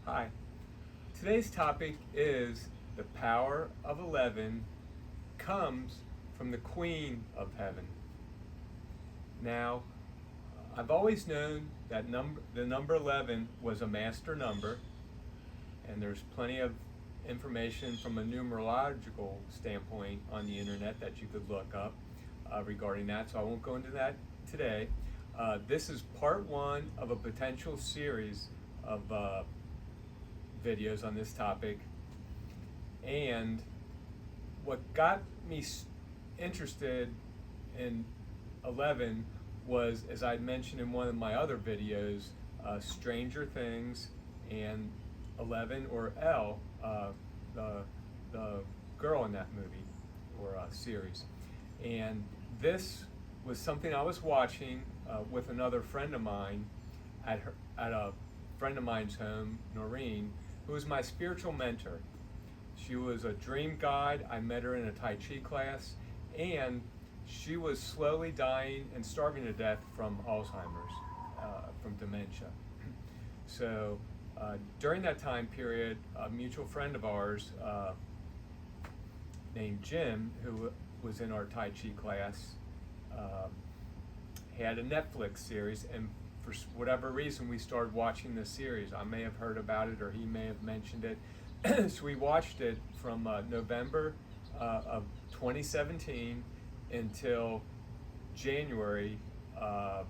Hi. Today's topic is the power of 11 comes from the Queen of Heaven. Now, I've always known that the number 11 was a master number, and there's plenty of information from a numerological standpoint on the internet that you could look up regarding that, so I won't go into that today. This is part one of a potential series of videos on this topic, and what got me interested in 11 was, as I mentioned in one of my other videos, Stranger Things and 11, or Elle, the girl in that movie or series. And this was something I was watching with another friend of mine at a friend of mine's home, Noreen, who was my spiritual mentor. She was a dream guide. I met her in a Tai Chi class, and she was slowly dying and starving to death from Alzheimer's, from dementia. So during that time period, a mutual friend of ours named Jim, who was in our Tai Chi class, had a Netflix series, and for whatever reason we started watching this series. I may have heard about it or he may have mentioned it. So we watched it from November of 2017 until January of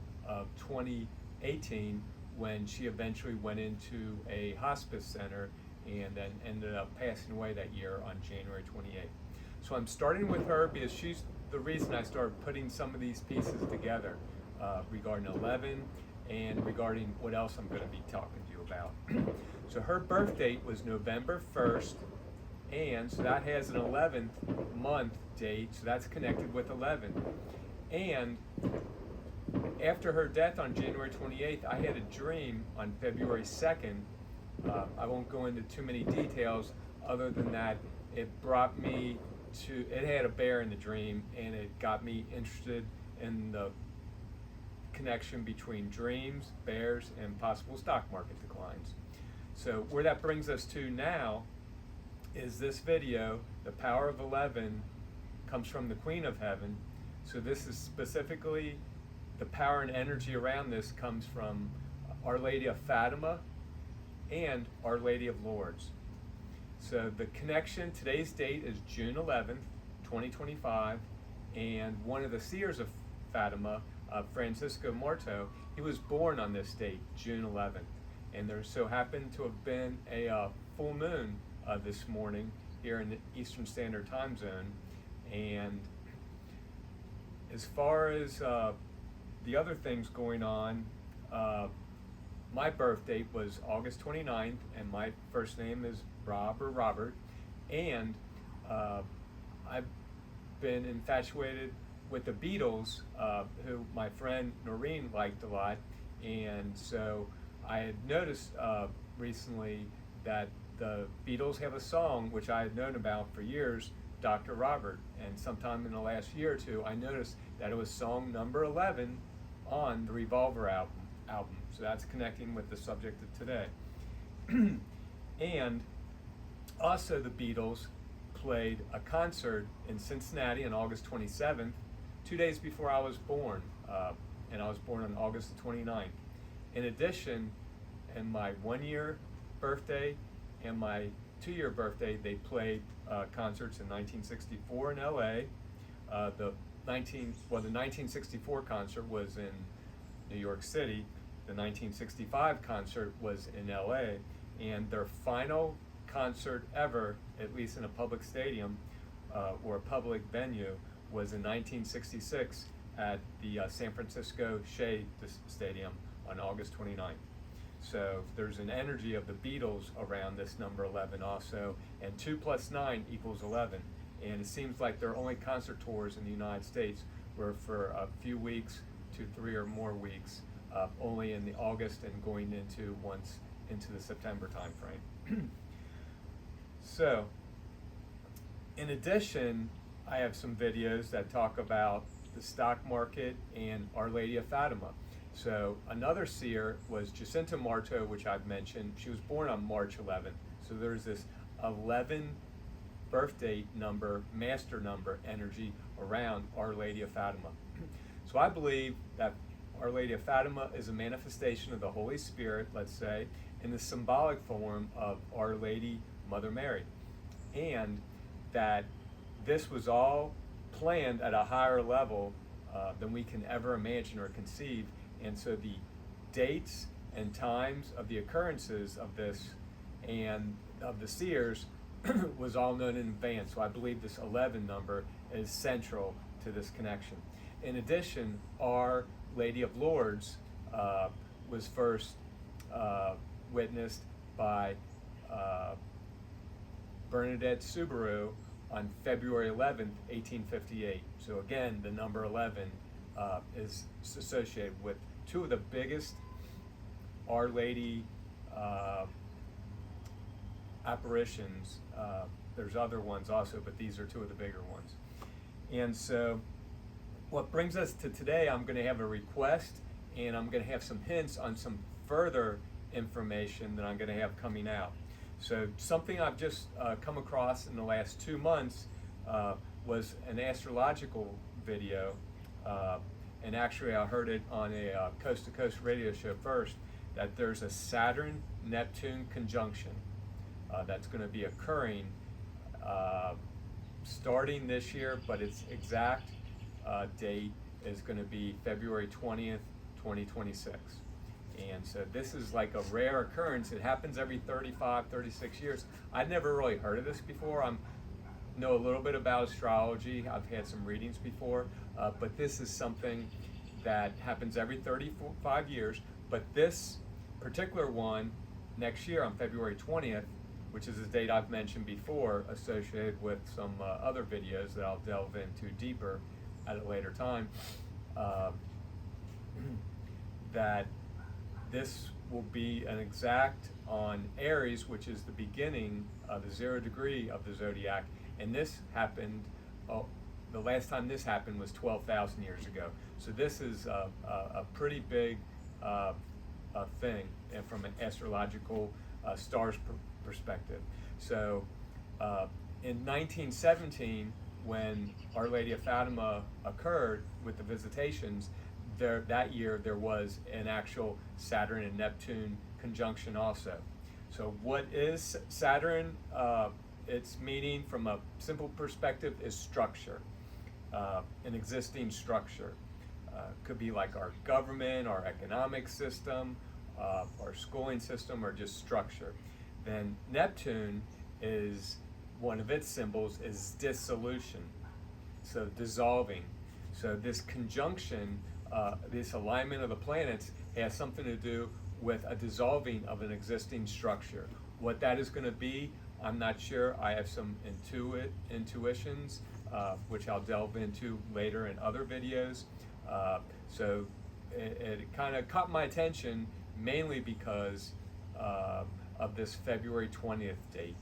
2018, when she eventually went into a hospice center and then ended up passing away that year on January 28th. So I'm starting with her because she's the reason I started putting some of these pieces together regarding 11 and regarding what else I'm going to be talking to you about. So her birth date was November 1st, and so that has an 11th month date, so that's connected with 11. And after her death on January 28th, I had a dream on February 2nd. I won't go into too many details other than that it brought me to, it had a bear in the dream, and it got me interested in the connection between dreams, bears, and possible stock market declines. So where that brings us to now is this video, The Power of 11 comes from the Queen of Heaven. So this is specifically, the power and energy around this comes from Our Lady of Fatima and Our Lady of Lourdes. So the connection, today's date is June 11th, 2025, and one of the seers of Fatima, Francisco Morto, he was born on this date, June 11th. And there so happened to have been a full moon this morning here in the Eastern Standard Time Zone. And as far as the other things going on, my birth date was August 29th, and my first name is Rob or Robert. And I've been infatuated with the Beatles, who my friend Noreen liked a lot. And so I had noticed recently that the Beatles have a song which I had known about for years, Dr. Robert. And sometime in the last year or two, I noticed that it was song number 11 on the Revolver album. So that's connecting with the subject of today. And also the Beatles played a concert in Cincinnati on August 27th, 2 days before I was born, and I was born on August 29th. In addition, in my 1-year birthday and my 2-year birthday, they played concerts in 1964 in LA. The 1964 concert was in New York City. The 1965 concert was in LA, and their final concert ever, at least in a public stadium or a public venue, was in 1966 at the San Francisco Shea Stadium on August 29th. So there's an energy of the Beatles around this number 11 also, and 2 plus 9 equals 11. And it seems like their only concert tours in the United States were for a few weeks to 3 or more weeks, only in the August and going into once into the September time frame. So, in addition, I have some videos that talk about the stock market and Our Lady of Fatima. So another seer was Jacinta Marto, which I've mentioned. She was born on March 11th. So there's this 11 birth date number, master number energy around Our Lady of Fatima. So I believe that Our Lady of Fatima is a manifestation of the Holy Spirit, let's say, in the symbolic form of Our Lady Mother Mary. And that this was all planned at a higher level than we can ever imagine or conceive. And so the dates and times of the occurrences of this and of the seers was all known in advance. So I believe this 11 number is central to this connection. In addition, Our Lady of Lourdes was first witnessed by Bernadette Subaru on February 11th, 1858. So again, the number 11 is associated with two of the biggest Our Lady apparitions. There's other ones also, but these are two of the bigger ones. And so what brings us to today, I'm going to have a request, and I'm going to have some hints on some further information that I'm going to have coming out. So something I've just come across in the last 2 months was an astrological video, and actually I heard it on a coast-to-coast radio show first, that there's a Saturn-Neptune conjunction that's going to be occurring starting this year, but its exact date is going to be February 20th, 2026. And so this is like a rare occurrence. It happens every 35, 36 years. I'd never really heard of this before. I know a little bit about astrology. I've had some readings before, but this is something that happens every 35 years. But this particular one next year on February 20th, which is a date I've mentioned before, associated with some other videos that I'll delve into deeper at a later time, that this will be an exact on Aries, which is the beginning of the 0 degree of the zodiac. And this happened, the last time this happened was 12,000 years ago. So this is a pretty big thing, and from an astrological stars perspective. So in 1917, when Our Lady of Fatima occurred with the visitations, that year there was an actual Saturn and Neptune conjunction also. So what is Saturn? Its meaning from a simple perspective is structure, an existing structure. Could be like our government, our economic system, our schooling system, or just structure. Then Neptune is, one of its symbols is dissolution, so dissolving. So this conjunction, this alignment of the planets has something to do with a dissolving of an existing structure. What that is going to be, I'm not sure. I have some intuitions, which I'll delve into later in other videos. So it kind of caught my attention mainly because of this February 20th date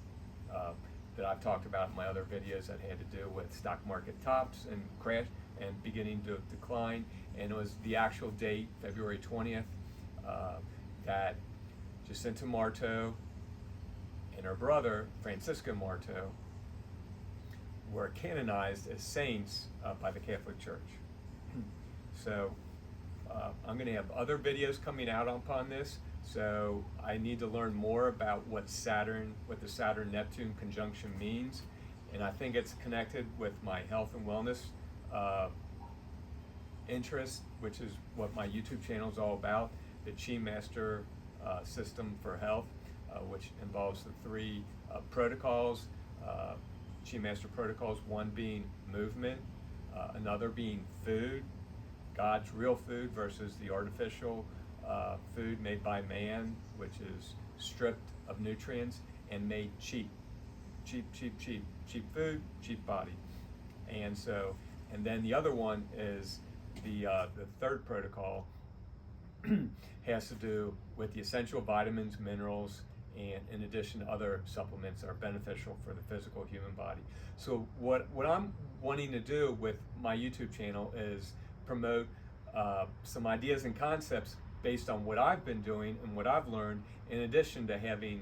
that I've talked about in my other videos that had to do with stock market tops and crash and beginning to decline. And it was the actual date, February 20th, that Jacinta Marto and her brother, Francisco Marto, were canonized as saints by the Catholic Church. So I'm going to have other videos coming out upon this. So I need to learn more about what the Saturn-Neptune conjunction means. And I think it's connected with my health and wellness interest, which is what my YouTube channel is all about, the Chi Master system for health, which involves the 3 protocols, Chi Master protocols, one being movement, another being food, God's real food versus the artificial food made by man, which is stripped of nutrients and made cheap food, cheap body. And so, and then the other one is the third protocol has to do with the essential vitamins, minerals, and in addition to other supplements that are beneficial for the physical human body. So what I'm wanting to do with my YouTube channel is promote some ideas and concepts based on what I've been doing and what I've learned, in addition to having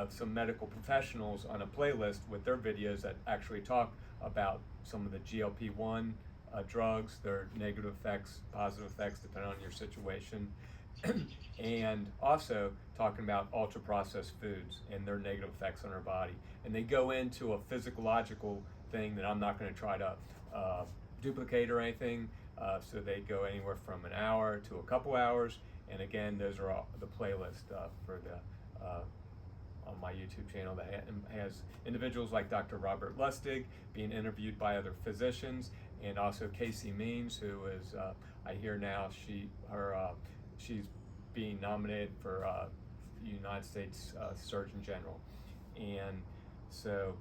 some medical professionals on a playlist with their videos that actually talk about some of the GLP-1 drugs, their negative effects, positive effects, depending on your situation, and also talking about ultra-processed foods and their negative effects on our body. And they go into a physiological thing that I'm not going to try to duplicate or anything. So they go anywhere from an hour to a couple hours. And again, those are all the playlist for the on my YouTube channel that has individuals like Dr. Robert Lustig being interviewed by other physicians, and also Casey Means, who is I hear now she's being nominated for United States Surgeon General. And so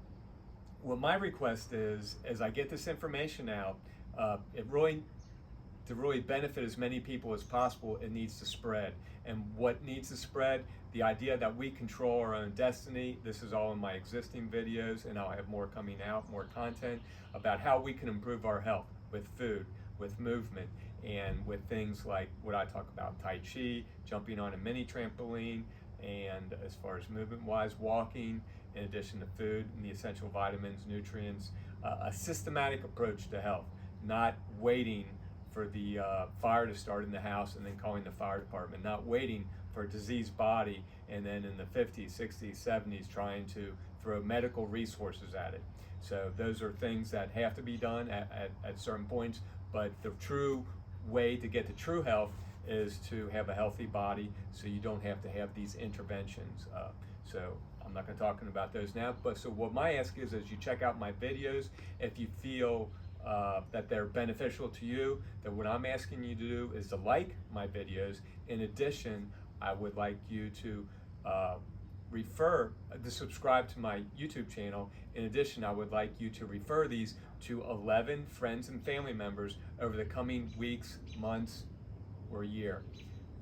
what my request is, as I get this information out, to really benefit as many people as possible, it needs to spread. And what needs to spread? The idea that we control our own destiny. This is all in my existing videos, and I'll have more coming out, more content about how we can improve our health with food, with movement, and with things like what I talk about, Tai Chi, jumping on a mini trampoline, and as far as movement-wise, walking, in addition to food and the essential vitamins, nutrients, a systematic approach to health, not waiting for the fire to start in the house and then calling the fire department, not waiting for a diseased body and then in the 50s, 60s, 70s trying to throw medical resources at it. So those are things that have to be done at certain points, but the true way to get to true health is to have a healthy body, so you don't have to have these interventions. So I'm not going to talk about those now, but so what my ask is, as you check out my videos, if you feel that they're beneficial to you, that what I'm asking you to do is to like my videos. In addition, I would like you to subscribe to my YouTube channel. In addition, I would like you to refer these to 11 friends and family members over the coming weeks, months, or year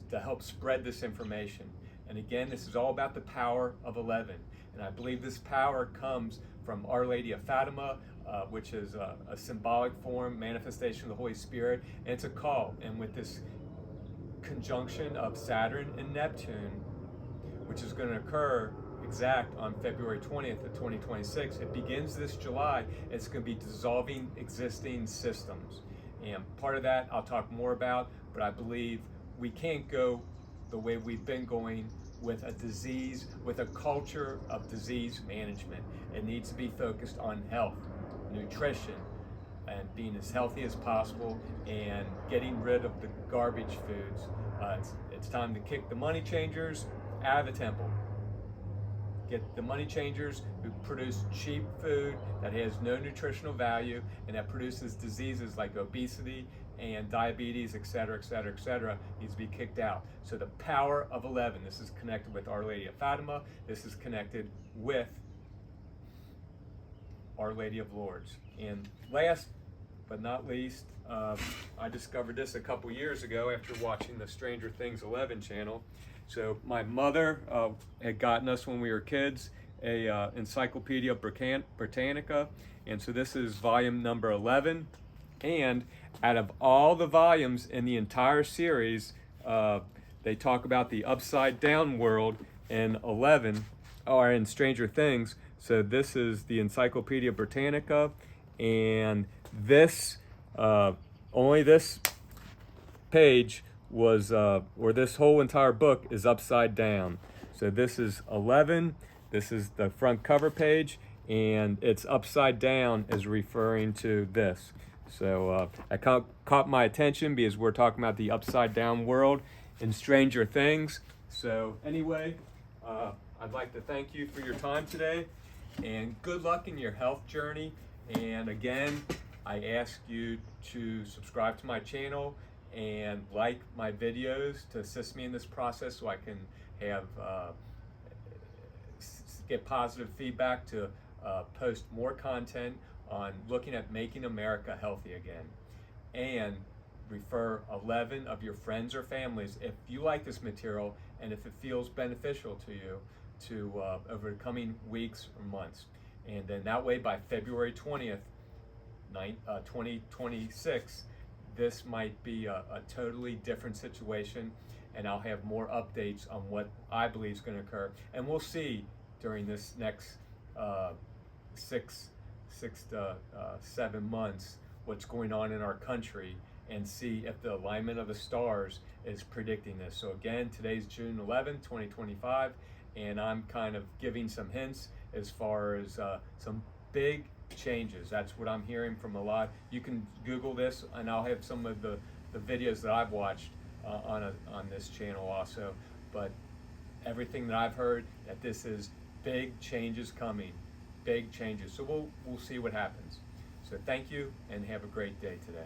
to help spread this information. And again, this is all about the power of 11. And I believe this power comes from Our Lady of Fatima, which is a symbolic form, manifestation of the Holy Spirit. And it's a call. And with this conjunction of Saturn and Neptune, which is going to occur exact on February 20th of 2026, it begins this July. It's going to be dissolving existing systems. And part of that I'll talk more about, but I believe we can't go the way we've been going with a disease, with a culture of disease management. It needs to be focused on health, nutrition, and being as healthy as possible and getting rid of the garbage foods. It's time to kick the money changers out of the temple. Get the money changers who produce cheap food that has no nutritional value and that produces diseases like obesity and diabetes, et cetera, needs to be kicked out. So the power of 11, this is connected with Our Lady of Fatima, this is connected with Our Lady of Lourdes. And last but not least, I discovered this a couple years ago after watching the Stranger Things 11 channel. So my mother had gotten us when we were kids a Encyclopedia Britannica, and so this is volume number 11. And out of all the volumes in the entire series, they talk about the upside down world in 11, or in Stranger Things. So this is the Encyclopedia Britannica, and this only this page was, or this whole entire book is upside down. So this is 11, this is the front cover page, and it's upside down is referring to this. So that caught my attention because we're talking about the upside down world in Stranger Things. So anyway, I'd like to thank you for your time today, and good luck in your health journey. And again, I ask you to subscribe to my channel and like my videos to assist me in this process, so I can have get positive feedback to post more content on looking at making America healthy again. And refer 11 of your friends or families if you like this material and if it feels beneficial to you to over the coming weeks or months. And then that way by February 20th, 2026, this might be a totally different situation, and I'll have more updates on what I believe is going to occur. And we'll see during this next 6 to 7 months what's going on in our country, and see if the alignment of the stars is predicting this. So again, today's June 11, 2025, and I'm kind of giving some hints as far as some big changes. That's what I'm hearing from a lot. You can Google this, and I'll have some of the videos that I've watched on this channel also. But everything that I've heard, that this is big changes coming, big changes. So we'll see what happens. So thank you, and have a great day today.